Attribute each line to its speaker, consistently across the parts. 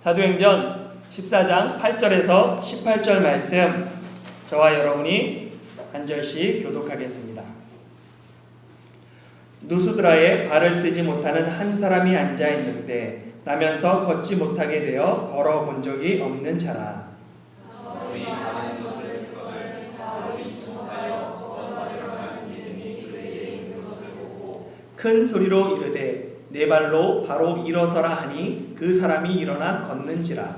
Speaker 1: 사도행전 14장 8절에서 18절 말씀 저와 여러분이 한 절씩 교독하겠습니다. 누스드라에 발을 쓰지 못하는 한 사람이 앉아 있는데 나면서 걷지 못하게 되어 걸어본 적이 없는 자라. 큰 소리로 이르되 네 발로 바로 일어서라 하니 그 사람이 일어나 걷는지라.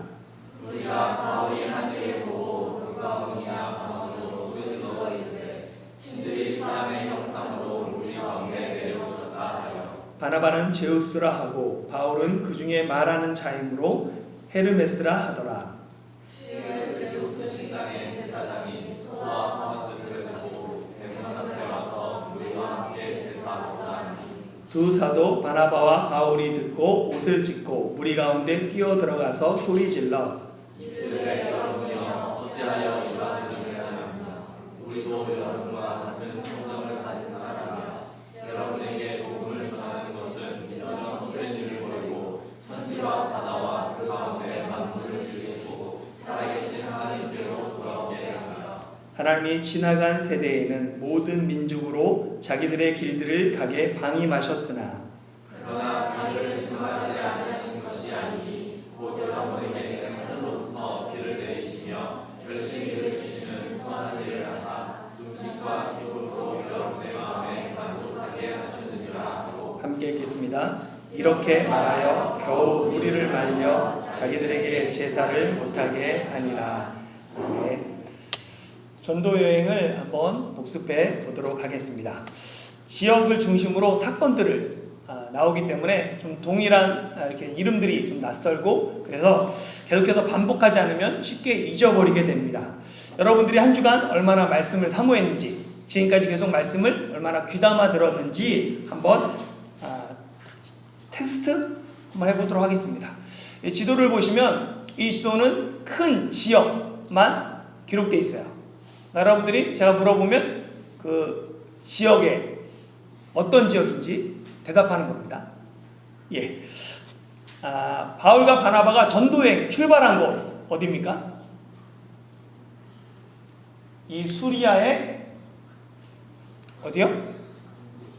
Speaker 2: 우리가 바울이 하늘을 보고 누가오니아 방언으로 소리질러 이르되 신들이 사람의 형상으로 우리 가운데 내려오셨다 하여
Speaker 1: 바나바는 제우스라 하고 바울은 그 중에 말하는 자이므로 헤르메스라 하더라.
Speaker 2: 제우스 신당의 제사장이 소와 화마들을 가지고 대문 앞에 와서 우리와 함께 제사하고자 하니
Speaker 1: 두 사도 바나바와 바울이 듣고 옷을 찢고 무리 가운데 뛰어 들어가서 소리질러
Speaker 2: 이르되 여러분이여 어찌하여 이러한 일을 하느냐. 우리도 여러분과 같은 성정을 가진 사람이라. 여러분에게 복음을 전하는 것은 이런 헛된 일을 버리고 천지와 바다와 그 가운데 만물을 지으시고 살아계신 하나님께로 돌아오게 합니다.
Speaker 1: 하나님이 지나간 세대에는 모든 민족으로 자기들의 길들을 가게 방임하셨으나
Speaker 2: 그러나 자기를 증하지 않으신 것이 아니니 곧 여러분에게 하늘로부터 비를 내리시며 열심히 일으키시는 선한 일을 하사 음식과 기쁨으로 여러분의 마음에 만족하게 하시느니라 하고
Speaker 1: 함께 읽겠습니다. 이렇게 말하여 겨우 우리를 말려 자기들에게 제사를 못하게 하니라. 네. 전도 여행을 한번 복습해 보도록 하겠습니다. 지역을 중심으로 사건들을 나오기 때문에 좀 동일한 이렇게 이름들이 좀 낯설고 그래서 계속해서 반복하지 않으면 쉽게 잊어버리게 됩니다. 여러분들이 한 주간 얼마나 말씀을 사모했는지 지금까지 계속 말씀을 얼마나 귀담아 들었는지 한번 테스트 한번 해보도록 하겠습니다. 이 지도를 보시면 이 지도는 큰 지역만 기록되어 있어요. 여러분들이 제가 물어보면 그 지역에 어떤 지역인지 대답하는 겁니다. 예. 바울과 바나바가 전도여행 출발한 곳 어디입니까? 이 수리아의 어디요?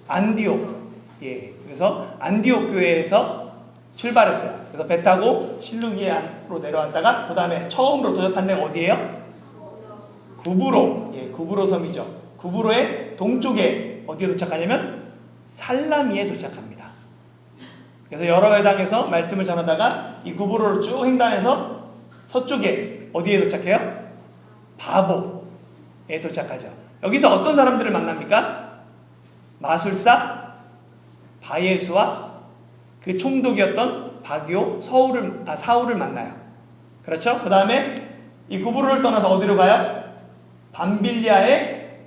Speaker 1: 안디옥. 예. 그래서 안디옥 교회에서 출발했어요. 그래서 배 타고 실루기아로 내려왔다가 그 다음에 처음으로 도착한 데가 어디예요? 구브로. 예, 구브로 섬이죠. 구브로의 동쪽에 어디에 도착하냐면 살라미에 도착합니다. 그래서 여러 회당에서 말씀을 전하다가 이 구브로를 쭉 횡단해서 서쪽에 어디에 도착해요? 바보에 도착하죠. 여기서 어떤 사람들을 만납니까? 마술사 바예수와 그 총독이었던 바기오 사울을 만나요. 그렇죠? 그 다음에 이 구브로를 떠나서 어디로 가요? 밤빌리아의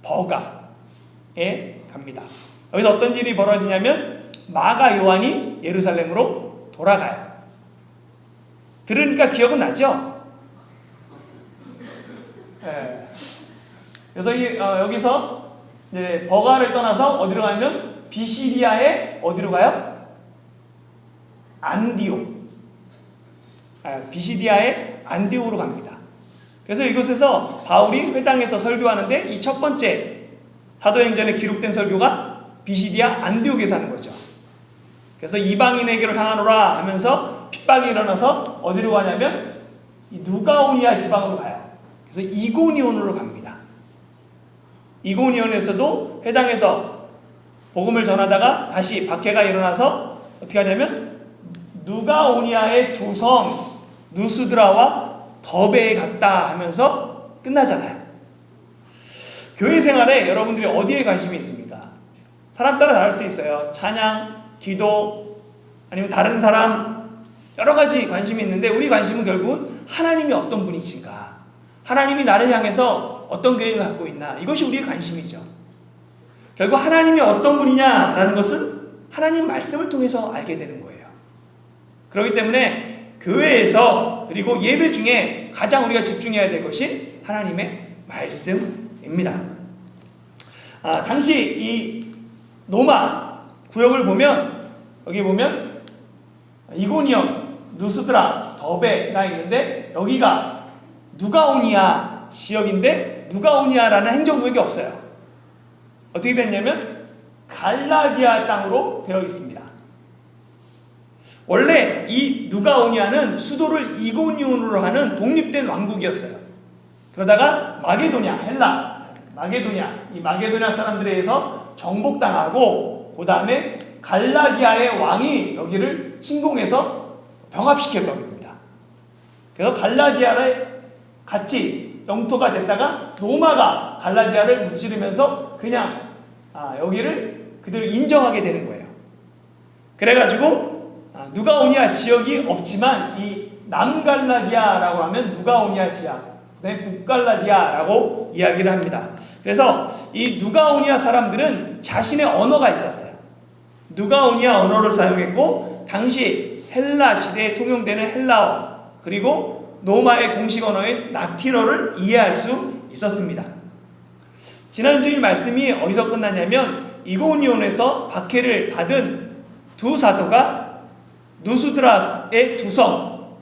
Speaker 1: 버가에 갑니다. 여기서 어떤 일이 벌어지냐면 마가 요한이 예루살렘으로 돌아가요. 들으니까 기억은 나죠? 네. 그래서 여기서 이제 버가를 떠나서 어디로 가냐면 비시리아의 어디로 가요? 안디옥. 비시디아의 안디옥으로 갑니다. 그래서 이곳에서 바울이 회당에서 설교하는데 이 첫 번째 사도행전에 기록된 설교가 비시디아 안디옥에서 하는 거죠. 그래서 이방인에게로 향하노라 하면서 핍박이 일어나서 어디로 가냐면 누가오니아 지방으로 가요. 그래서 이고니온으로 갑니다. 이고니온에서도 회당에서 복음을 전하다가 다시 박해가 일어나서 어떻게 하냐면 누가오니아의 두 섬 누스드라와 더베에 갔다 하면서 끝나잖아요. 교회 생활에 여러분들이 어디에 관심이 있습니까? 사람 따라 다를 수 있어요. 찬양, 기도, 아니면 다른 사람 여러 가지 관심이 있는데 우리 관심은 결국은 하나님이 어떤 분이신가, 하나님이 나를 향해서 어떤 계획을 갖고 있나, 이것이 우리의 관심이죠. 결국 하나님이 어떤 분이냐라는 것은 하나님 말씀을 통해서 알게 되는 거예요. 그렇기 때문에 교회에서 그리고 예배 중에 가장 우리가 집중해야 될 것이 하나님의 말씀입니다. 당시 이 로마 구역을 보면 여기 보면 이고니온, 누스드라, 더베가 있는데 여기가 누가오니아 지역인데 누가오니아라는 행정구역이 없어요. 어떻게 됐냐면 갈라디아 땅으로 되어 있습니다. 원래 이 누가오니아는 수도를 이고니온으로 하는 독립된 왕국이었어요. 그러다가 마게도냐, 이 마게도냐 사람들에 의해서 정복당하고 그 다음에 갈라디아의 왕이 여기를 침공해서 병합시켜 버립니다. 그래서 갈라디아를 같이 영토가 됐다가 로마가 갈라디아를 무찌르면서 그냥 여기를 그대로 인정하게 되는 거예요. 그래가지고 누가오니아 지역이 없지만 이 남갈라디아라고 하면 누가오니아 지역, 그다음에 북갈라디아라고 이야기를 합니다. 그래서 이 누가오니아 사람들은 자신의 언어가 있었어요. 누가오니아 언어를 사용했고 당시 헬라 시대에 통용되는 헬라어 그리고 로마의 공식 언어인 라틴어를 이해할 수 있었습니다. 지난 주일 말씀이 어디서 끝났냐면 이고니온에서 박해를 받은 두 사도가 누스드라의 두 성,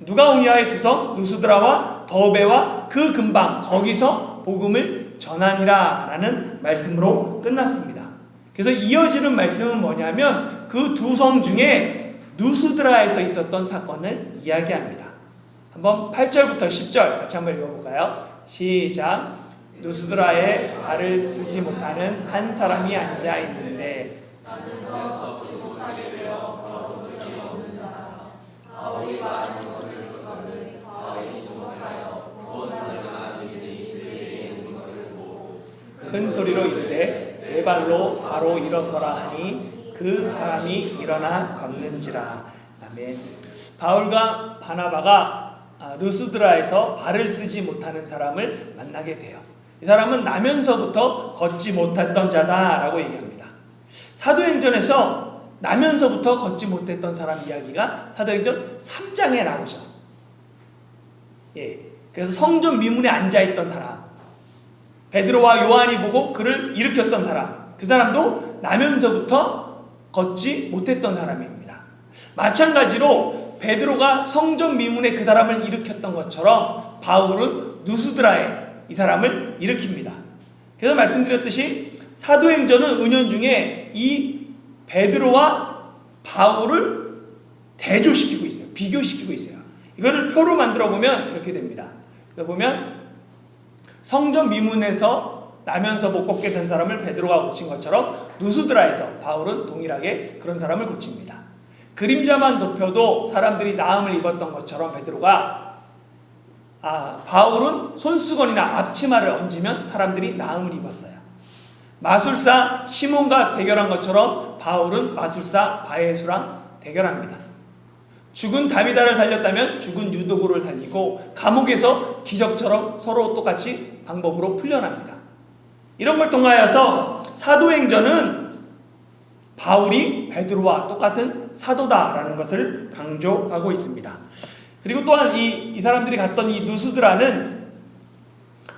Speaker 1: 누가오니아의 두 성, 누스드라와 더베와 그 근방 거기서 복음을 전하니라 라는 말씀으로 끝났습니다. 그래서 이어지는 말씀은 뭐냐면 그 두 성 중에 누스드라에서 있었던 사건을 이야기합니다. 한번 8절부터 10절 같이 한번 읽어볼까요? 시작. 누스드라에 발을 쓰지 못하는 한 사람이 앉아 있는데 큰 소리로 이르되 내 발로 바로 일어서라 하니 그 사람이 일어나 걷는지라. 아멘. 바울과 바나바가 루스드라에서 발을 쓰지 못하는 사람을 만나게 돼요. 이 사람은 나면서부터 걷지 못했던 자다라고 얘기합니다. 사도행전에서 나면서부터 걷지 못했던 사람 이야기가 사도행전 3장에 나오죠. 그래서 성전 미문에 앉아있던 사람, 베드로와 요한이 보고 그를 일으켰던 사람, 그 사람도 나면서부터 걷지 못했던 사람입니다. 마찬가지로 베드로가 성전 미문에 그 사람을 일으켰던 것처럼 바울은 누스드라에 이 사람을 일으킵니다. 그래서 말씀드렸듯이 사도행전은 은연중에 이 베드로와 바울을 대조시키고 있어요. 비교시키고 있어요. 이거를 표로 만들어 보면 이렇게 됩니다. 그래서 보면 성전 미문에서 나면서 못 걷게 된 사람을 베드로가 고친 것처럼 누스드라에서 바울은 동일하게 그런 사람을 고칩니다. 그림자만 덮여도 사람들이 나음을 입었던 것처럼 베드로가 바울은 손수건이나 앞치마를 얹으면 사람들이 나음을 입었어요. 마술사 시몬과 대결한 것처럼 바울은 마술사 바예수랑 대결합니다. 죽은 다비다를 살렸다면 죽은 유도구를 살리고 감옥에서 기적처럼 서로 똑같이 방법으로 풀려납니다. 이런 걸 통하여서 사도행전은 바울이 베드로와 똑같은 사도다라는 것을 강조하고 있습니다. 그리고 또한 이 사람들이 갔던 이 누스드라는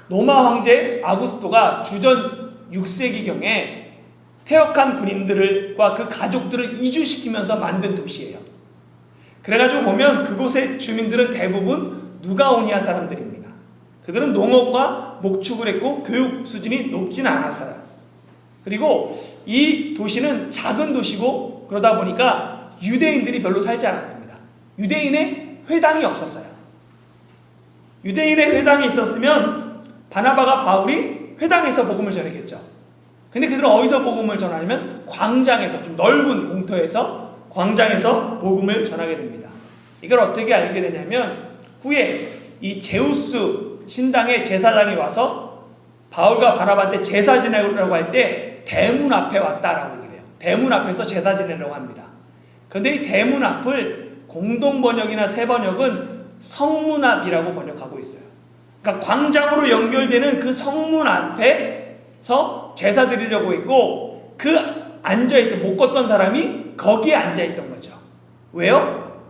Speaker 1: 로마 황제 아구스토가 주전 6세기경에 퇴역한 군인들과 그 가족들을 이주시키면서 만든 도시예요. 그래가지고 보면 그곳의 주민들은 대부분 누가오니아 사람들입니다. 그들은 농업과 목축을 했고 교육 수준이 높지는 않았어요. 그리고 이 도시는 작은 도시고 그러다 보니까 유대인들이 별로 살지 않았습니다. 유대인의 회당이 없었어요. 유대인의 회당이 있었으면 바나바가 바울이 회당에서 복음을 전했겠죠. 근데 그들은 어디서 복음을 전하냐면 광장에서, 좀 넓은 공터에서 광장에서 복음을 전하게 됩니다. 이걸 어떻게 알게 되냐면 후에 이 제우스 신당의 제사장이 와서 바울과 바나바한테 제사 지내려고 할 때 대문 앞에 왔다라고 얘기를 해요. 대문 앞에서 제사 지내려고 합니다. 그런데 이 대문 앞을 공동 번역이나 새 번역은 성문 앞이라고 번역하고 있어요. 그러니까 광장으로 연결되는 그 성문 앞에서 제사 드리려고 했고 그 앉아있던 못 걷던 사람이 거기에 앉아있던 거죠. 왜요?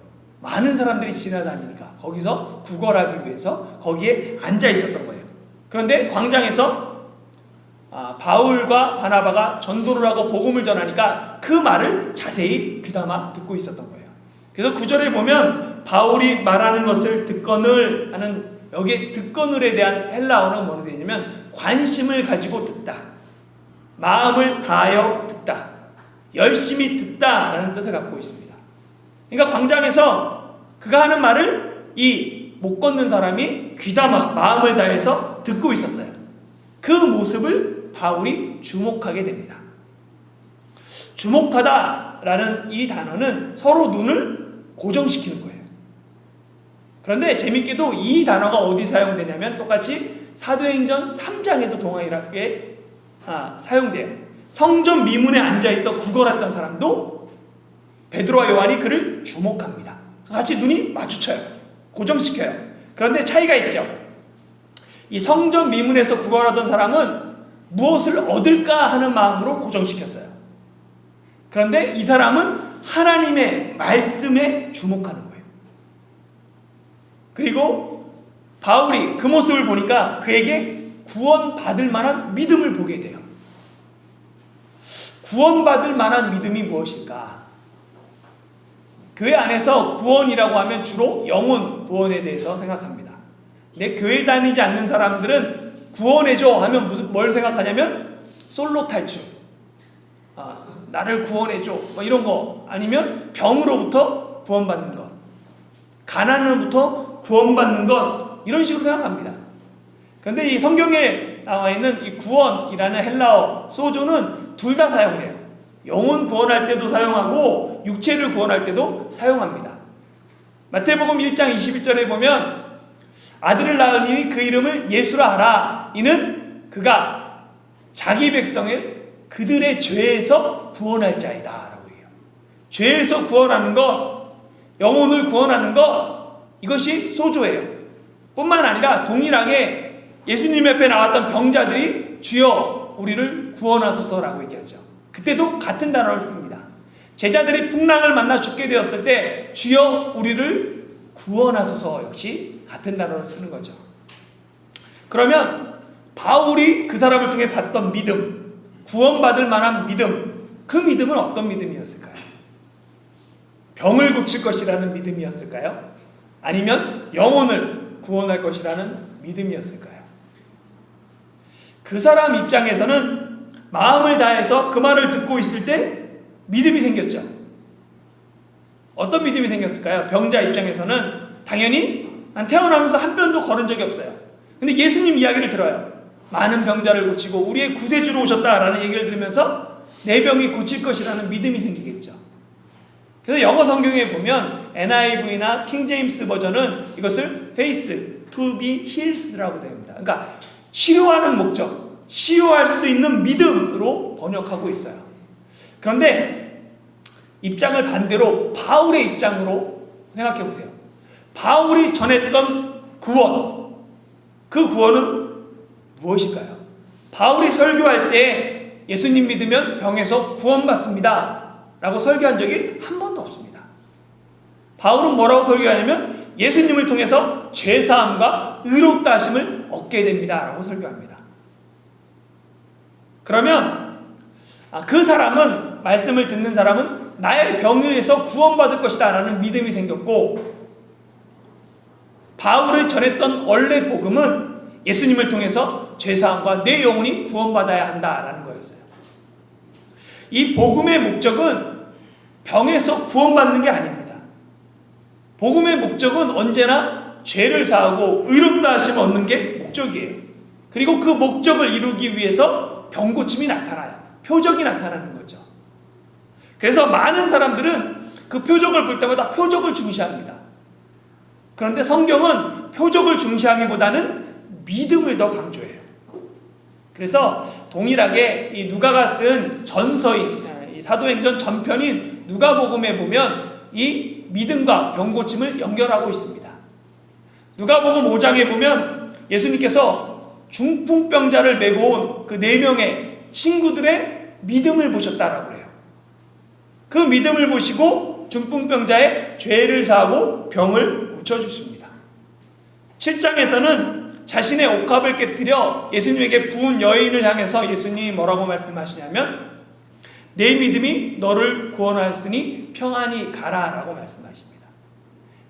Speaker 1: 많은 사람들이 지나다니니까 거기서 구걸하기 위해서 거기에 앉아있었던 거예요. 그런데 광장에서 바울과 바나바가 전도를 하고 복음을 전하니까 그 말을 자세히 귀담아 듣고 있었던 거예요. 그래서 9절에 보면 바울이 말하는 것을 듣거늘 하는, 여기 듣거늘에 대한 헬라어는 뭐로 되어 있냐면 관심을 가지고 듣다, 마음을 다하여 듣다, 열심히 듣다라는 뜻을 갖고 있습니다. 그러니까 광장에서 그가 하는 말을 이 못 걷는 사람이 귀담아 마음을 다해서 듣고 있었어요. 그 모습을 바울이 주목하게 됩니다. 주목하다라는 이 단어는 서로 눈을 고정시키는 거예요. 그런데 재밌게도 이 단어가 어디 사용되냐면 똑같이 사도행전 3장에도 동일하게 사용돼요. 성전 미문에 앉아있던 구걸했던 사람도 베드로와 요한이 그를 주목합니다. 같이 눈이 마주쳐요. 고정시켜요. 그런데 차이가 있죠. 이 성전 미문에서 구걸하던 사람은 무엇을 얻을까 하는 마음으로 고정시켰어요. 그런데 이 사람은 하나님의 말씀에 주목하는 거예요. 그리고 바울이 그 모습을 보니까 그에게 구원받을 만한 믿음을 보게 돼요. 구원받을 만한 믿음이 무엇일까? 교회 안에서 구원이라고 하면 주로 영혼 구원에 대해서 생각합니다. 내 교회 다니지 않는 사람들은 구원해줘 하면 뭘 생각하냐면 솔로 탈출, 나를 구원해줘 뭐 이런 거, 아니면 병으로부터 구원받는 것, 가난으로부터 구원받는 것, 이런 식으로 생각합니다. 그런데 이 성경에 나와 있는 이 구원이라는 헬라어 소조는 둘 다 사용해요. 영혼 구원할 때도 사용하고 육체를 구원할 때도 사용합니다. 마태복음 1장 21절에 보면 아들을 낳으니 그 이름을 예수라 하라. 이는 그가 자기 백성을 그들의 죄에서 구원할 자이다 라고 해요. 죄에서 구원하는 것, 영혼을 구원하는 것, 이것이 소조예요. 뿐만 아니라 동일하게 예수님 옆에 나왔던 병자들이 주여 우리를 구원하소서라고 얘기하죠. 그때도 같은 단어를 씁니다. 제자들이 풍랑을 만나 죽게 되었을 때 주여 우리를 구원하소서, 역시 같은 단어를 쓰는 거죠. 그러면 바울이 그 사람을 통해 받던 믿음, 구원받을 만한 믿음, 그 믿음은 어떤 믿음이었을까요? 병을 고칠 것이라는 믿음이었을까요? 아니면 영혼을 구원할 것이라는 믿음이었을까요? 그 사람 입장에서는 마음을 다해서 그 말을 듣고 있을 때 믿음이 생겼죠. 어떤 믿음이 생겼을까요? 병자 입장에서는 당연히 난 태어나면서 한 번도 걸은 적이 없어요. 근데 예수님 이야기를 들어요. 많은 병자를 고치고 우리의 구세주로 오셨다라는 얘기를 들으면서 내 병이 고칠 것이라는 믿음이 생기겠죠. 그래서 영어 성경에 보면 NIV나 킹제임스 버전은 이것을 faith to be healed라고 됩니다. 그러니까 치료하는 목적, 치유할 수 있는 믿음으로 번역하고 있어요. 그런데 입장을 반대로 바울의 입장으로 생각해 보세요. 바울이 전했던 구원, 그 구원은 무엇일까요? 바울이 설교할 때 예수님 믿으면 병에서 구원받습니다 라고 설교한 적이 한 번도 없습니다. 바울은 뭐라고 설교하냐면 예수님을 통해서 죄사함과 의롭다 하심을 얻게 됩니다 라고 설교합니다. 그러면 그 사람은, 말씀을 듣는 사람은 나의 병에서 구원받을 것이다 라는 믿음이 생겼고, 바울이 전했던 원래 복음은 예수님을 통해서 죄사함과 내 영혼이 구원받아야 한다라는 거였어요. 이 복음의 목적은 병에서 구원받는 게 아닙니다. 복음의 목적은 언제나 죄를 사하고 의롭다 하심을 얻는 게 목적이에요. 그리고 그 목적을 이루기 위해서 병고침이 나타나요. 표적이 나타나는 거죠. 그래서 많은 사람들은 그 표적을 볼 때마다 표적을 중시합니다. 그런데 성경은 표적을 중시하기보다는 믿음을 더 강조해요. 그래서 동일하게 이 누가가 쓴 전서인, 이 사도행전 전편인 누가복음에 보면 이 믿음과 병고침을 연결하고 있습니다. 누가복음 5장에 보면 예수님께서 중풍병자를 메고 온 그 4명의 친구들의 믿음을 보셨다라고 해요. 그 믿음을 보시고 중풍병자의 죄를 사하고 병을 고쳐주십니다. 7장에서는 자신의 옥합을 깨뜨려 예수님에게 부은 여인을 향해서 예수님이 뭐라고 말씀하시냐면 내 믿음이 너를 구원하였으니 평안히 가라 라고 말씀하십니다.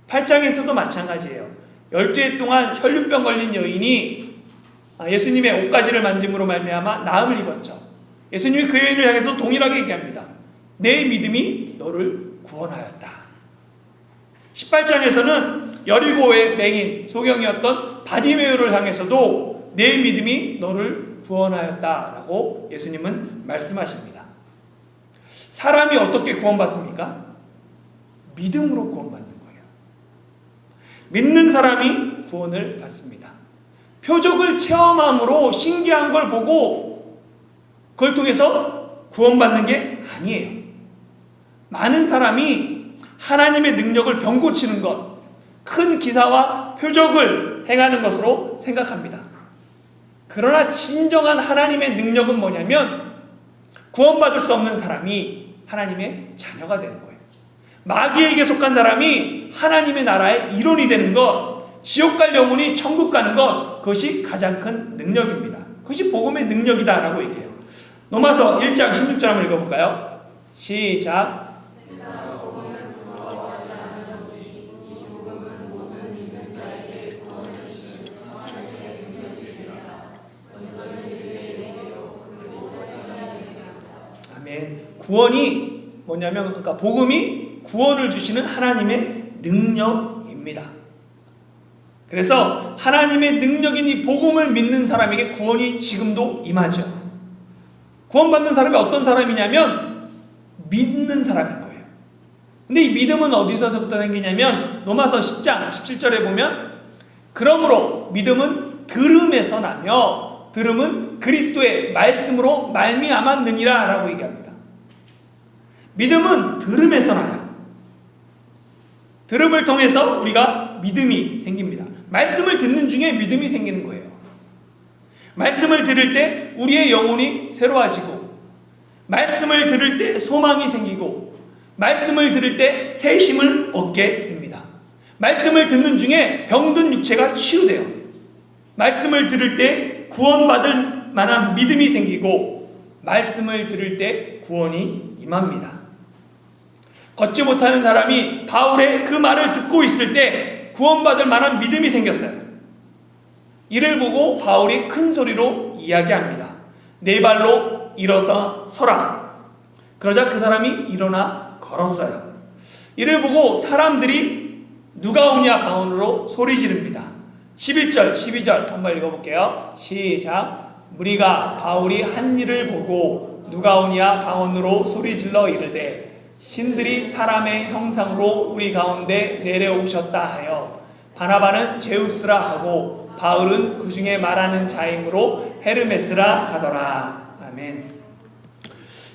Speaker 1: 8장에서도 마찬가지예요. 12해 동안 혈류병 걸린 여인이 예수님의 옷가지를 만짐으로 말미암아 나음을 입었죠. 예수님이 그 여인을 향해서 동일하게 얘기합니다. 내 믿음이 너를 구원하였다. 18장에서는 여리고의 맹인 소경이었던 바디메오를 향해서도 내 믿음이 너를 구원하였다라고 예수님은 말씀하십니다. 사람이 어떻게 구원받습니까? 믿음으로 구원받는 거예요. 믿는 사람이 구원을 받습니다. 표적을 체험함으로 신기한 걸 보고 그걸 통해서 구원받는 게 아니에요. 많은 사람이 하나님의 능력을 병 고치는 것, 큰 기사와 표적을 행하는 것으로 생각합니다. 그러나 진정한 하나님의 능력은 뭐냐면 구원받을 수 없는 사람이 하나님의 자녀가 되는 거예요. 마귀에게 속한 사람이 하나님의 나라의 일원이 되는 것, 지옥 갈 영혼이 천국 가는 것, 그것이 가장 큰 능력입니다. 그것이 복음의 능력이다라고 얘기해요. 로마서 1장 16절 한번 읽어볼까요? 시작. 구원이 뭐냐면 그러니까 복음이 구원을 주시는 하나님의 능력입니다. 그래서 하나님의 능력인 이 복음을 믿는 사람에게 구원이 지금도 임하죠. 구원받는 사람이 어떤 사람이냐면 믿는 사람인 거예요. 근데 이 믿음은 어디서부터 생기냐면 로마서 10장 17절에 보면 그러므로 믿음은 들음에서 나며 들음은 그리스도의 말씀으로 말미암았느니라 라고 얘기합니다. 믿음은 들음에서 나요. 들음을 통해서 우리가 믿음이 생깁니다. 말씀을 듣는 중에 믿음이 생기는 거예요. 말씀을 들을 때 우리의 영혼이 새로워지고, 말씀을 들을 때 소망이 생기고, 말씀을 들을 때 새 힘을 얻게 됩니다. 말씀을 듣는 중에 병든 육체가 치유돼요. 말씀을 들을 때 구원받을 만한 믿음이 생기고, 말씀을 들을 때 구원이 임합니다. 걷지 못하는 사람이 바울의 그 말을 듣고 있을 때 구원받을 만한 믿음이 생겼어요. 이를 보고 바울이 큰 소리로 이야기합니다. 네 발로 일어서 서라. 그러자 그 사람이 일어나 걸었어요. 이를 보고 사람들이 누가 오냐 방언으로 소리 지릅니다. 11절 12절 한번 읽어볼게요. 시작. 무리가 바울이 한 일을 보고 누가 오냐 방언으로 소리 질러 이르되 신들이 사람의 형상으로 우리 가운데 내려오셨다 하여 바나바는 제우스라 하고 바울은 그 중에 말하는 자이므로 헤르메스라 하더라. 아멘.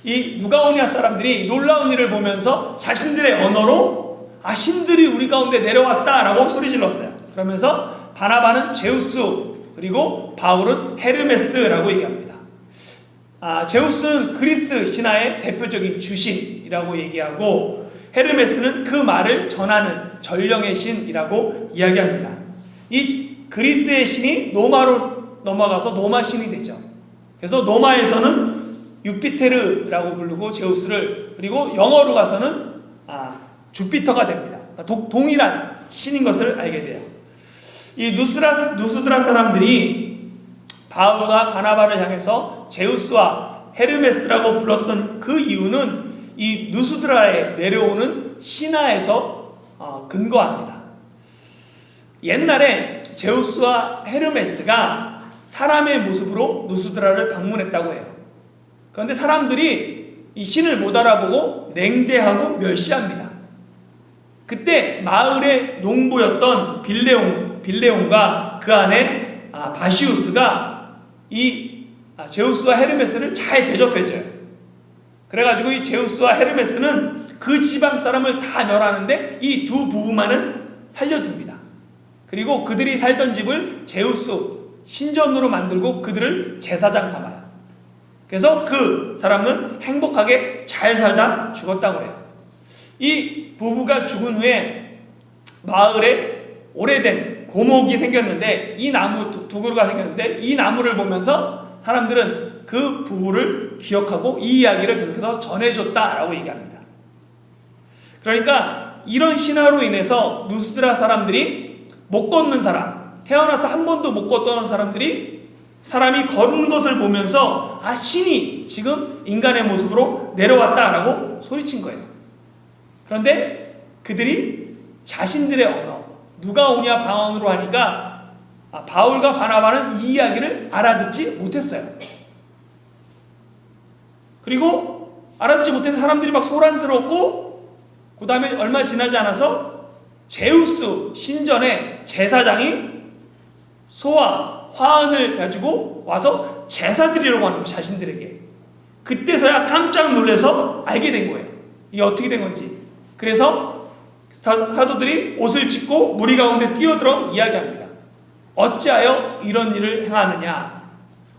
Speaker 1: 이 누가 오냐 사람들이 놀라운 일을 보면서 자신들의 언어로 신들이 우리 가운데 내려왔다라고 소리 질렀어요. 그러면서 바나바는 제우스 그리고 바울은 헤르메스라고 얘기합니다. 제우스는 그리스 신화의 대표적인 주신이라고 얘기하고 헤르메스는 그 말을 전하는 전령의 신이라고 이야기합니다. 이 그리스의 신이 노마로 넘어가서 노마 신이 되죠. 그래서 노마에서는 유피테르라고 부르고 제우스를, 그리고 영어로 가서는 주피터가 됩니다. 그러니까 동일한 신인 것을 알게 돼요. 이 누스드라 사람들이 바울과 바나바를 향해서 제우스와 헤르메스라고 불렀던 그 이유는 이 누스드라에 내려오는 신화에서 근거합니다. 옛날에 제우스와 헤르메스가 사람의 모습으로 누스드라를 방문했다고 해요. 그런데 사람들이 이 신을 못 알아보고 냉대하고 멸시합니다. 그때 마을의 농부였던 빌레온과 그 안에 바시우스가 이 제우스와 헤르메스를 잘 대접해줘요. 그래가지고 이 제우스와 헤르메스는 그 지방 사람을 다 멸하는데 이 두 부부만은 살려줍니다. 그리고 그들이 살던 집을 제우스 신전으로 만들고 그들을 제사장 삼아요. 그래서 그 사람은 행복하게 잘 살다 죽었다고 해요. 이 부부가 죽은 후에 마을에 오래된 고목이 생겼는데 이 나무 두 그루가 생겼는데 이 나무를 보면서 사람들은 그 부부를 기억하고 이 이야기를 계속해서 전해줬다라고 얘기합니다. 그러니까 이런 신화로 인해서 누스드라 사람들이 못 걷는 사람, 태어나서 한 번도 못 걷던 사람이 걷는 것을 보면서 아, 신이 지금 인간의 모습으로 내려왔다라고 소리친 거예요. 그런데 그들이 자신들의 언어, 누가 오냐 방언으로 하니까 바울과 바나바는 이 이야기를 알아듣지 못했어요. 그리고 알아듣지 못한 사람들이 막 소란스럽고 그 다음에 얼마 지나지 않아서 제우스 신전의 제사장이 소와 화환을 가지고 와서 제사 드리려고 하는 거예요. 자신들에게. 그때서야 깜짝 놀라서 알게 된 거예요. 이게 어떻게 된 건지. 그래서 사도들이 옷을 찢고 무리 가운데 뛰어들어 이야기합니다. 어찌하여 이런 일을 행하느냐.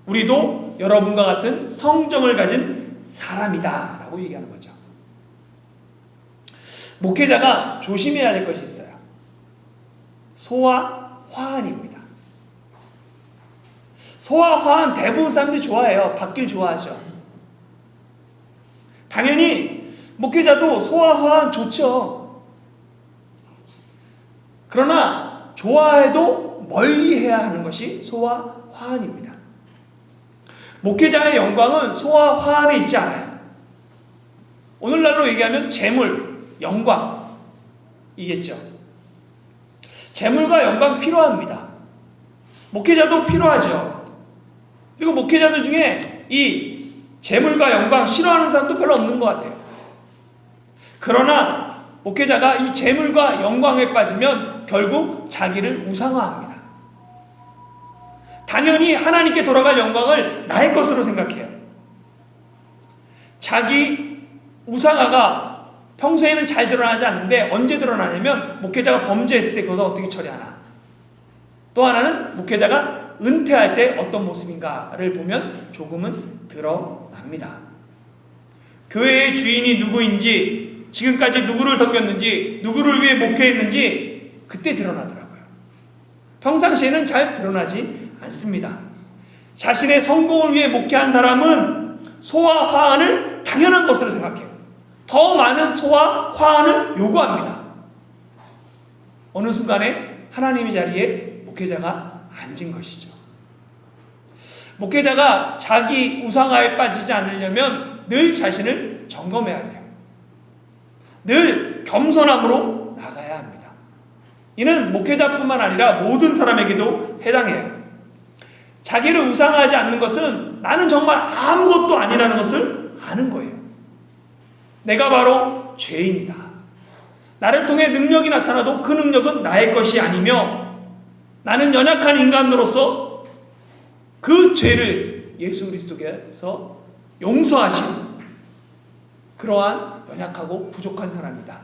Speaker 1: 우리도 여러분과 같은 성정을 가진 사람이다 라고 얘기하는 거죠. 목회자가 조심해야 될 것이 있어요. 소와 화환입니다. 소와 화환 대부분 사람들이 좋아해요. 받길 좋아하죠. 당연히 목회자도 소와 화환 좋죠. 그러나 좋아해도 멀리 해야 하는 것이 소와 화환입니다. 목회자의 영광은 소와 화환에 있지 않아요. 오늘날로 얘기하면 재물, 영광이겠죠. 재물과 영광 필요합니다. 목회자도 필요하죠. 그리고 목회자들 중에 이 재물과 영광 싫어하는 사람도 별로 없는 것 같아요. 그러나 목회자가 이 재물과 영광에 빠지면 결국 자기를 우상화합니다. 당연히 하나님께 돌아갈 영광을 나의 것으로 생각해요. 자기 우상화가 평소에는 잘 드러나지 않는데 언제 드러나냐면 목회자가 범죄했을 때 그것을 어떻게 처리하나. 또 하나는 목회자가 은퇴할 때 어떤 모습인가를 보면 조금은 드러납니다. 교회의 주인이 누구인지, 지금까지 누구를 섬겼는지, 누구를 위해 목회했는지 그때 드러나더라고요. 평상시에는 잘 드러나지 않습니다. 자신의 성공을 위해 목회한 사람은 소와 화환을 당연한 것으로 생각해요. 더 많은 소와 화환을 요구합니다. 어느 순간에 하나님의 자리에 목회자가 앉은 것이죠. 목회자가 자기 우상화에 빠지지 않으려면 늘 자신을 점검해야 돼요. 늘 겸손함으로 나가야 합니다. 이는 목회자뿐만 아니라 모든 사람에게도 해당해요. 자기를 우상화하지 않는 것은 나는 정말 아무것도 아니라는 것을 아는 거예요. 내가 바로 죄인이다. 나를 통해 능력이 나타나도 그 능력은 나의 것이 아니며 나는 연약한 인간으로서 그 죄를 예수 그리스도께서 용서하신 그러한 연약하고 부족한 사람이다.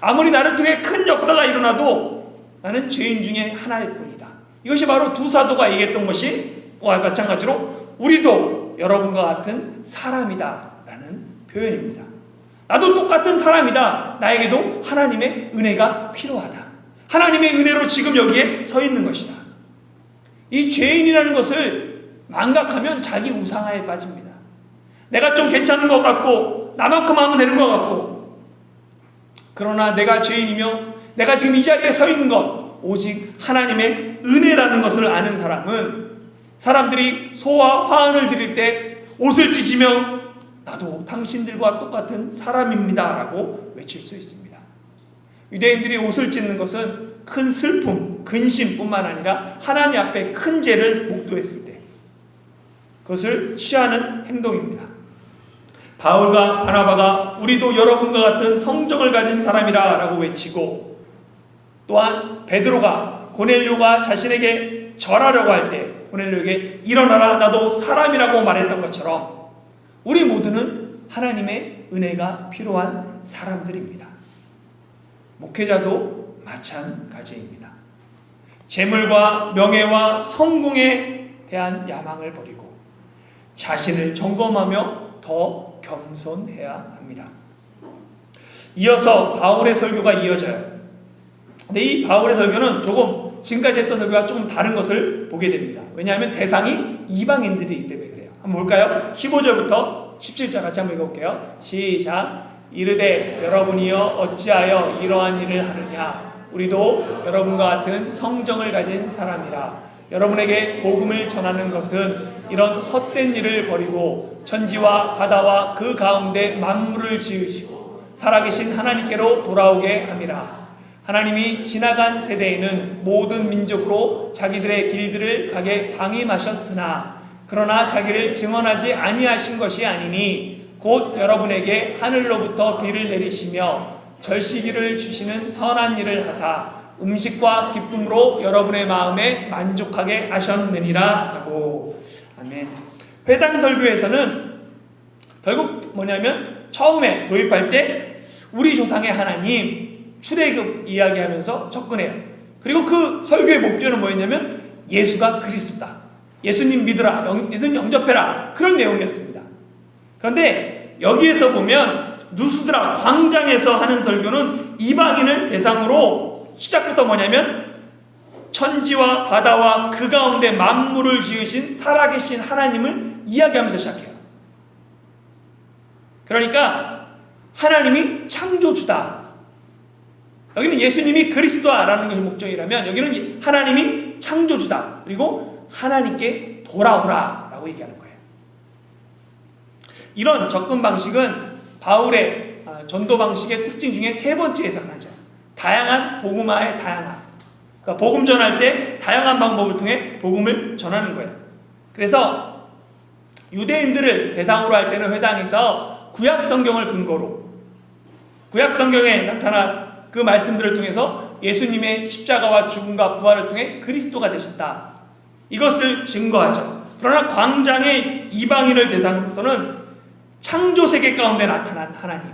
Speaker 1: 아무리 나를 통해 큰 역사가 일어나도 나는 죄인 중에 하나일 뿐이다. 이것이 바로 두 사도가 얘기했던 것이 마찬가지로 우리도 여러분과 같은 사람이다 라는 표현입니다. 나도 똑같은 사람이다. 나에게도 하나님의 은혜가 필요하다. 하나님의 은혜로 지금 여기에 서 있는 것이다. 이 죄인이라는 것을 망각하면 자기 우상화에 빠집니다. 내가 좀 괜찮은 것 같고 나만큼 하면 되는 것 같고, 그러나 내가 죄인이며 내가 지금 이 자리에 서 있는 것 오직 하나님의 은혜라는 것을 아는 사람은 사람들이 소와 화환을 드릴 때 옷을 찢으며 나도 당신들과 똑같은 사람입니다 라고 외칠 수 있습니다. 유대인들이 옷을 찢는 것은 큰 슬픔, 근심뿐만 아니라 하나님 앞에 큰 죄를 목도했을 때 그것을 취하는 행동입니다. 바울과 바나바가 우리도 여러분과 같은 성정을 가진 사람이라 라고 외치고, 또한 베드로가 고넬료가 자신에게 절하려고 할 때 고넬료에게 일어나라 나도 사람이라고 말했던 것처럼 우리 모두는 하나님의 은혜가 필요한 사람들입니다. 목회자도 마찬가지입니다. 재물과 명예와 성공에 대한 야망을 버리고 자신을 점검하며 더 겸손해야 합니다. 이어서 바울의 설교가 이어져요. 근데 이 바울의 설교는 조금 지금까지 했던 설교와 조금 다른 것을 보게 됩니다. 왜냐하면 대상이 이방인들이기 때문에 그래요. 한번 볼까요? 15절부터 17절 같이 한번 읽어볼게요. 시작. 이르되 여러분이여 어찌하여 이러한 일을 하느냐. 우리도 여러분과 같은 성정을 가진 사람이라. 여러분에게 복음을 전하는 것은 이런 헛된 일을 버리고 천지와 바다와 그 가운데 만물을 지으시고 살아계신 하나님께로 돌아오게 함이라. 하나님이 지나간 세대에는 모든 민족으로 자기들의 길들을 가게 방임하셨으나 그러나 자기를 증언하지 아니하신 것이 아니니 곧 여러분에게 하늘로부터 비를 내리시며 절시기를 주시는 선한 일을 하사 음식과 기쁨으로 여러분의 마음에 만족하게 하셨느니라 하고. 아멘. 회당 설교에서는 결국 뭐냐면 처음에 도입할 때 우리 조상의 하나님 출애굽 이야기하면서 접근해요. 그리고 그 설교의 목표는 뭐였냐면 예수가 그리스도다, 예수님 믿으라, 예수님 영접해라, 그런 내용이었습니다. 그런데 여기에서 보면 누수드라 광장에서 하는 설교는 이방인을 대상으로 시작부터 뭐냐면 천지와 바다와 그 가운데 만물을 지으신 살아계신 하나님을 이야기하면서 시작해요. 그러니까 하나님이 창조주다. 여기는 예수님이 그리스도라는 것이 목적이라면 여기는 하나님이 창조주다. 그리고 하나님께 돌아오라 라고 얘기하는 거예요. 이런 접근 방식은 바울의 전도 방식의 특징 중에 세 번째에 해당하죠. 다양한 복음화의 다양한. 그러니까 복음 전할 때 다양한 방법을 통해 복음을 전하는 거예요. 그래서 유대인들을 대상으로 할 때는 회당에서 구약 성경을 근거로 구약 성경에 나타난 그 말씀들을 통해서 예수님의 십자가와 죽음과 부활을 통해 그리스도가 되셨다, 이것을 증거하죠. 그러나 광장의 이방인을 대상으로서는 창조 세계 가운데 나타난 하나님,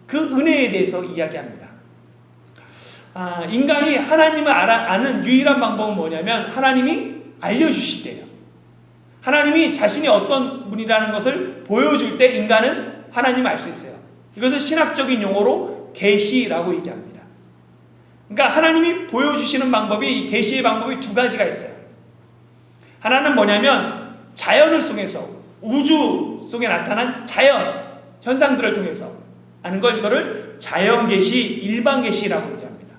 Speaker 1: 그 은혜에 대해서 이야기합니다. 인간이 하나님을 아는 유일한 방법은 뭐냐면 하나님이 알려주실 때예요. 하나님이 자신이 어떤 분이라는 것을 보여줄 때 인간은 하나님을 알 수 있어요. 이것을 신학적인 용어로 계시라고 얘기합니다. 그러니까 하나님이 보여주시는 방법이, 이 계시의 방법이 두 가지가 있어요. 하나는 뭐냐면 자연을 통해서, 우주 속에 나타난 자연 현상들을 통해서 아는 걸, 이거를 자연 계시, 일반 계시라고 얘기합니다.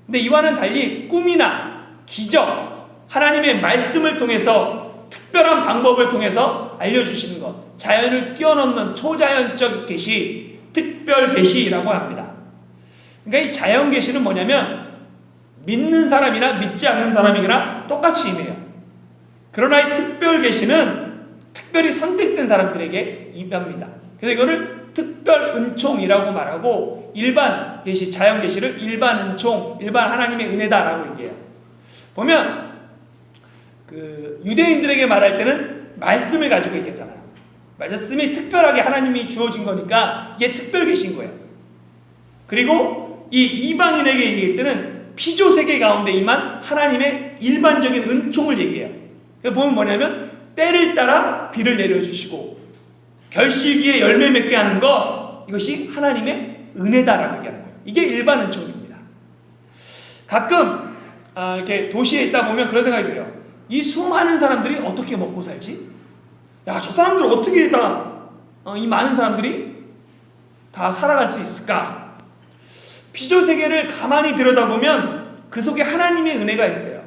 Speaker 1: 근데 이와는 달리 꿈이나 기적, 하나님의 말씀을 통해서 특별한 방법을 통해서 알려주시는 것, 자연을 뛰어넘는 초자연적 계시, 특별 계시라고 합니다. 그러니까 이 자연 계시는 뭐냐면 믿는 사람이나 믿지 않는 사람이거나 똑같이 임해요. 그러나 이 특별 계시는 특별히 선택된 사람들에게 임합니다. 그래서 이거를 특별 은총이라고 말하고, 일반 계시, 자연 계시를 일반 은총, 일반 하나님의 은혜다라고 얘기해요. 보면 그 유대인들에게 말할 때는 말씀을 가지고 얘기하잖아요. 말씀이 특별하게 하나님이 주어진 거니까 이게 특별 계신 거예요. 그리고 이 이방인에게 얘기할 때는 피조 세계 가운데 임한 하나님의 일반적인 은총을 얘기해요. 보면 뭐냐면 때를 따라 비를 내려주시고 결실기에 열매 맺게 하는 것, 이것이 하나님의 은혜다라고 얘기하는 거예요. 이게 일반 은총입니다. 가끔 이렇게 도시에 있다 보면 그런 생각이 들어요. 이 수많은 사람들이 어떻게 먹고 살지? 야, 저 사람들 어떻게 이 많은 사람들이 다 살아갈 수 있을까? 피조 세계를 가만히 들여다보면 그 속에 하나님의 은혜가 있어요.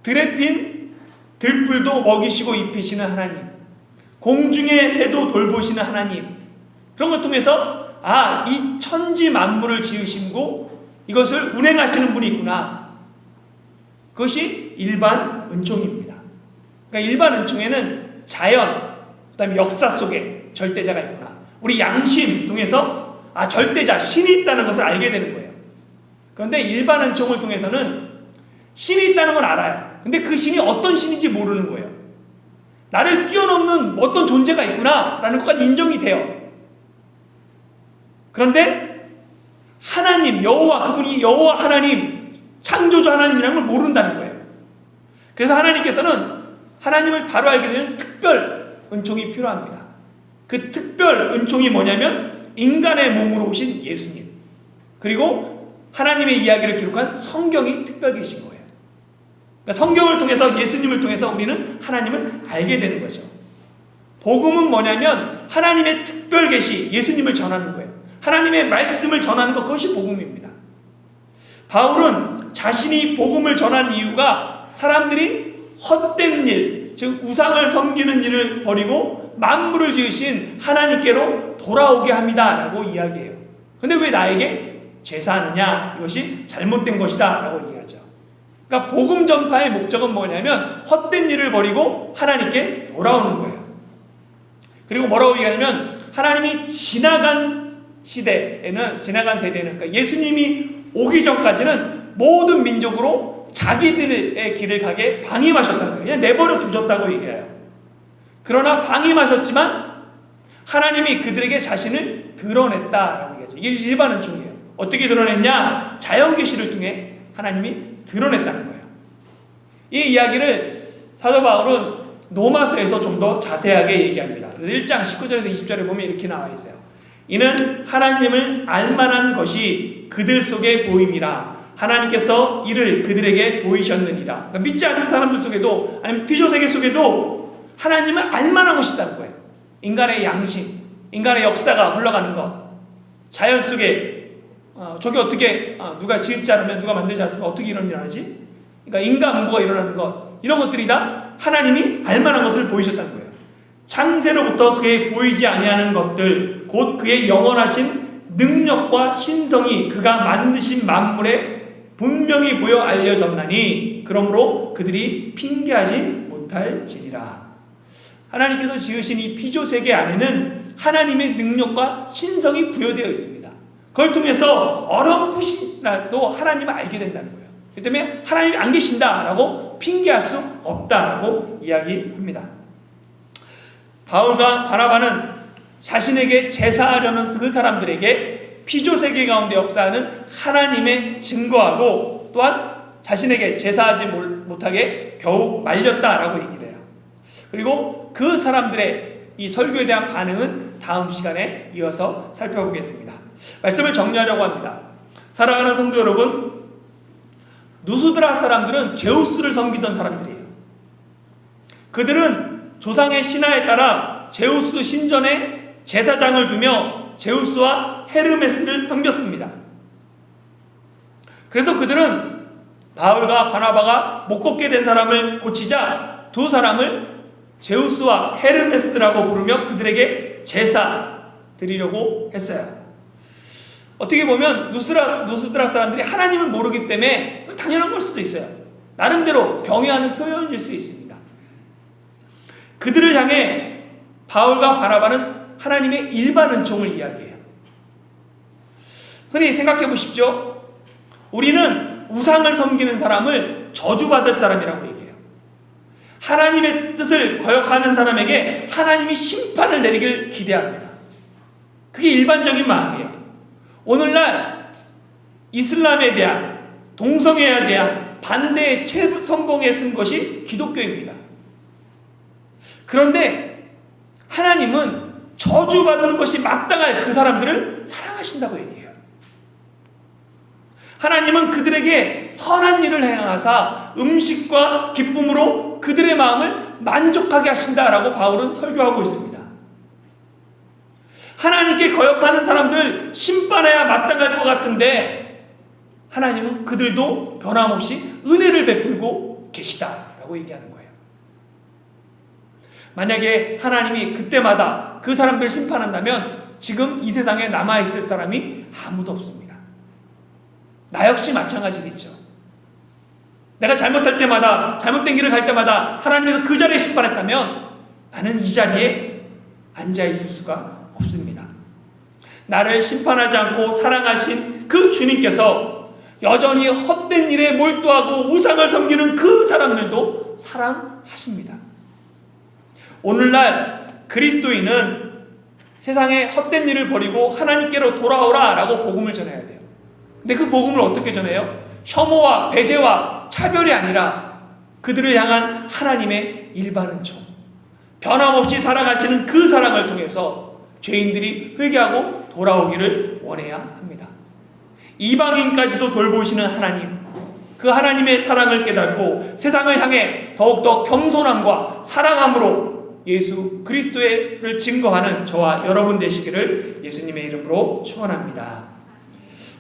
Speaker 1: 들에 핀 들풀도 먹이시고 입히시는 하나님, 공중의 새도 돌보시는 하나님, 그런 걸 통해서 이 천지 만물을 지으시고 이것을 운행하시는 분이 있구나. 그것이 일반 은총입니다. 그러니까 일반 은총에는 자연, 그 다음에 역사 속에 절대자가 있구나, 우리 양심 통해서 절대자, 신이 있다는 것을 알게 되는 거예요. 그런데 일반 은총을 통해서는 신이 있다는 걸 알아요. 근데 그 신이 어떤 신인지 모르는 거예요. 나를 뛰어넘는 어떤 존재가 있구나 라는 것까지 인정이 돼요. 그런데 하나님, 여호와, 그분이 여호와 하나님, 창조주 하나님이라는 걸 모른다는 거예요. 그래서 하나님께서는 하나님을 바로 알게 되는 특별 은총이 필요합니다. 그 특별 은총이 뭐냐면 인간의 몸으로 오신 예수님, 그리고 하나님의 이야기를 기록한 성경이 특별 계신 거예요. 그러니까 성경을 통해서, 예수님을 통해서 우리는 하나님을 알게 되는 거죠. 복음은 뭐냐면 하나님의 특별 계시, 예수님을 전하는 거예요. 하나님의 말씀을 전하는 것, 그것이 복음입니다. 바울은 자신이 복음을 전하는 이유가 사람들이 헛된 일, 즉 우상을 섬기는 일을 버리고 만물을 지으신 하나님께로 돌아오게 합니다 라고 이야기해요. 근데 왜 나에게 제사하느냐? 이것이 잘못된 것이다 라고 얘기하죠. 그러니까 복음 전파의 목적은 뭐냐면 헛된 일을 버리고 하나님께 돌아오는 거예요. 그리고 뭐라고 얘기하냐면 하나님이 지나간 세대에는, 그러니까 예수님이 오기 전까지는 모든 민족으로 자기들의 길을 가게 방임하셨다는 거예요. 그냥 내버려 두셨다고 얘기해요. 그러나 방임하셨지만 하나님이 그들에게 자신을 드러냈다라고 얘기하죠. 이게 일반 은총이에요. 어떻게 드러냈냐? 자연계시를 통해 하나님이 드러냈다는 거예요. 이 이야기를 사도 바울은 로마서에서 좀 더 자세하게 얘기합니다. 그래서 1장 19절에서 20절에 보면 이렇게 나와 있어요. 이는 하나님을 알만한 것이 그들 속에 보임이라 하나님께서 이를 그들에게 보이셨느니라. 그러니까 믿지 않는 사람들 속에도, 아니면 피조세계 속에도 하나님을 알만한 것이 있다는 거예요. 인간의 양심, 인간의 역사가 흘러가는 것, 자연 속에 저게 어떻게 누가 지었지 않으면, 누가 만들지 않으면 어떻게 이런 일을 하지? 그러니까 인간무가 일어나는 것, 이런 것들이 다 하나님이 알만한 것을 보이셨다는 거예요. 창세로부터 그의 보이지 아니하는 것들, 곧 그의 영원하신 능력과 신성이 그가 만드신 만물에 분명히 보여 알려졌나니 그러므로 그들이 핑계하지 못할지니라. 하나님께서 지으신 이 피조세계 안에는 하나님의 능력과 신성이 부여되어 있습니다. 그걸 통해서 어렴풋이라도 하나님을 알게 된다는 거예요. 그렇기 때문에 하나님이 안 계신다라고 핑계할 수 없다라고 이야기합니다. 바울과 바나바는 자신에게 제사하려는 그 사람들에게 피조세계 가운데 역사하는 하나님의 증거하고 또한 자신에게 제사하지 못하게 겨우 말렸다라고 얘기를 해요. 그리고 그 사람들의 이 설교에 대한 반응은 다음 시간에 이어서 살펴보겠습니다. 말씀을 정리하려고 합니다. 사랑하는 성도 여러분, 누수드라 사람들은 제우스를 섬기던 사람들이에요. 그들은 조상의 신화에 따라 제우스 신전에 제사장을 두며 제우스와 헤르메스를 섬겼습니다. 그래서 그들은 바울과 바나바가 못 걷게 된 사람을 고치자 두 사람을 제우스와 헤르메스라고 부르며 그들에게 제사 드리려고 했어요. 어떻게 보면 누스드라 사람들이 하나님을 모르기 때문에 당연한 걸 수도 있어요. 나름대로 경외하는 표현일 수 있습니다. 그들을 향해 바울과 바나바는 하나님의 일반 은총을 이야기해요. 흔히 생각해 보십시오. 우리는 우상을 섬기는 사람을 저주받을 사람이라고 얘기해요. 하나님의 뜻을 거역하는 사람에게 하나님이 심판을 내리길 기대합니다. 그게 일반적인 마음이에요. 오늘날 이슬람에 대한, 동성애에 대한 반대의 선봉에 쓴 것이 기독교입니다. 그런데 하나님은 저주받는 것이 마땅할 그 사람들을 사랑하신다고 얘기해요. 하나님은 그들에게 선한 일을 행하사 음식과 기쁨으로 그들의 마음을 만족하게 하신다라고 바울은 설교하고 있습니다. 하나님께 거역하는 사람들 심판해야 마땅할 것 같은데 하나님은 그들도 변함없이 은혜를 베풀고 계시다라고 얘기하는 거예요. 만약에 하나님이 그때마다 그 사람들을 심판한다면 지금 이 세상에 남아있을 사람이 아무도 없습니다. 나 역시 마찬가지겠죠. 내가 잘못할 때마다, 잘못된 길을 갈 때마다 하나님께서 그 자리에 심판했다면 나는 이 자리에 앉아있을 수가 없습니다. 나를 심판하지 않고 사랑하신 그 주님께서 여전히 헛된 일에 몰두하고 우상을 섬기는 그 사람들도 사랑하십니다. 오늘날 그리스도인은 세상에 헛된 일을 버리고 하나님께로 돌아오라 라고 복음을 전해야 돼요. 근데 그 복음을 어떻게 전해요? 혐오와 배제와 차별이 아니라 그들을 향한 하나님의 일반 은총, 변함없이 살아가시는 그 사랑을 통해서 죄인들이 회개하고 돌아오기를 원해야 합니다. 이방인까지도 돌보시는 하나님, 그 하나님의 사랑을 깨닫고 세상을 향해 더욱더 겸손함과 사랑함으로 예수 그리스도를 증거하는 저와 여러분 되시기를 예수님의 이름으로 축원합니다.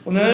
Speaker 1: 오늘